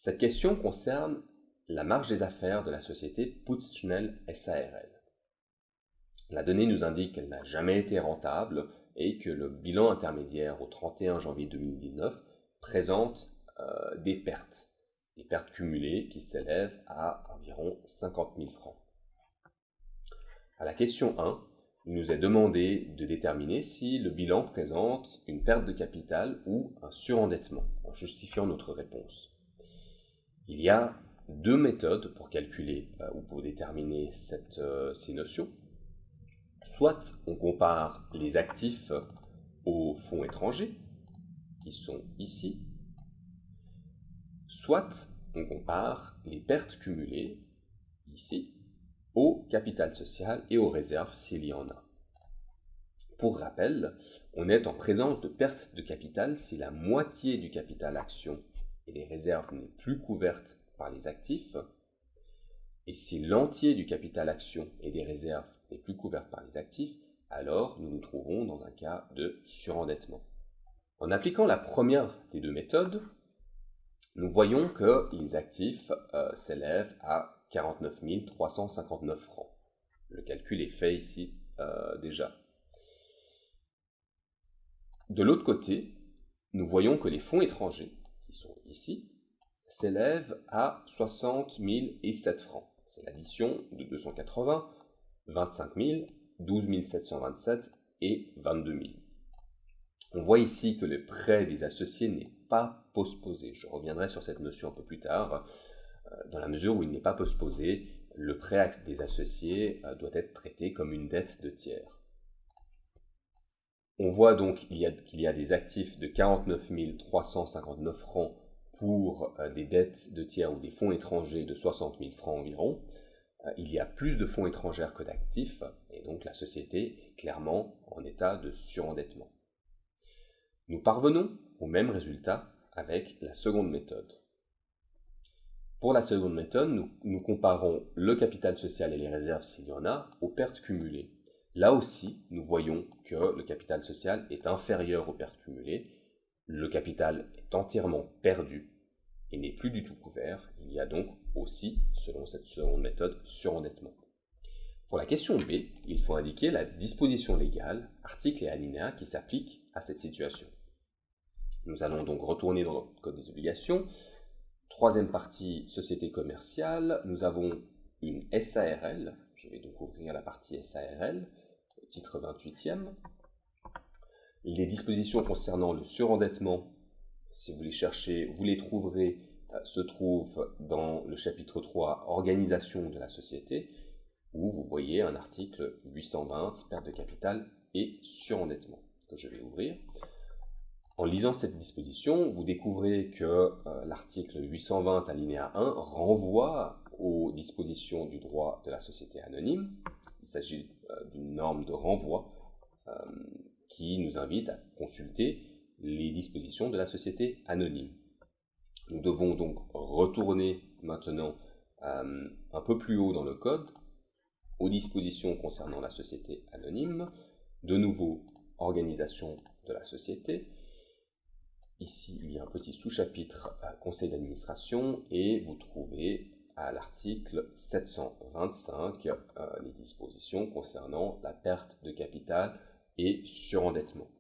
Cette question concerne la marge des affaires de la société Putzschnell SARL. La donnée nous indique qu'elle n'a jamais été rentable et que le bilan intermédiaire au 31 janvier 2019 présente des pertes cumulées qui s'élèvent à environ 50 000 francs. À la question 1, il nous est demandé de déterminer si le bilan présente une perte de capital ou un surendettement, en justifiant notre réponse. Il y a deux méthodes pour calculer ou pour déterminer ces notions. Soit on compare les actifs aux fonds étrangers, qui sont ici, soit on compare les pertes cumulées, ici, au capital social et aux réserves s'il y en a. Pour rappel, on est en présence de pertes de capital si la moitié du capital action et des réserves n'est plus couverte par les actifs, et si l'entier du capital action et des réserves n'est plus couvert par les actifs, alors nous nous trouvons dans un cas de surendettement. En appliquant la première des deux méthodes, nous voyons que les actifs s'élèvent à 49 359 francs. Le calcul est fait ici déjà. De l'autre côté, nous voyons que les fonds étrangers, qui sont ici, s'élèvent à 60 007 francs. C'est l'addition de 280, 25 000, 12 727 et 22 000. On voit ici que le prêt des associés n'est pas postposé. Je reviendrai sur cette notion un peu plus tard. Dans la mesure où il n'est pas postposé, le prêt des associés doit être traité comme une dette de tiers. On voit donc qu'il y a des actifs de 49 359 francs pour des dettes de tiers ou des fonds étrangers de 60 000 francs environ. Il y a plus de fonds étrangers que d'actifs, et donc la société est clairement en état de surendettement. Nous parvenons au même résultat avec la seconde méthode. Pour la seconde méthode, nous comparons le capital social et les réserves s'il y en a aux pertes cumulées. Là aussi, nous voyons que le capital social est inférieur aux pertes cumulées, le capital est entièrement perdu et n'est plus du tout couvert. Il y a donc aussi, selon cette seconde méthode, surendettement. Pour la question B, il faut indiquer la disposition légale, article et alinéa qui s'appliquent à cette situation. Nous allons donc retourner dans le Code des obligations. Troisième partie, société commerciale. Nous avons une SARL. Je vais donc ouvrir la partie SARL, titre 28e. Les dispositions concernant le surendettement, si vous les cherchez, vous les trouverez, se trouvent dans le chapitre 3, organisation de la société, où vous voyez un article 820, perte de capital et surendettement, que je vais ouvrir. En lisant cette disposition, vous découvrez que l'article 820 alinéa 1 renvoie aux dispositions du droit de la société anonyme. Il s'agit d'une norme de renvoi qui nous invite à consulter les dispositions de la société anonyme. Nous devons donc retourner maintenant un peu plus haut dans le code aux dispositions concernant la société anonyme, de nouveau organisation de la société. Ici, il y a un petit sous-chapitre conseil d'administration et vous trouvez à l'article 725 les dispositions concernant la perte de capital et surendettement.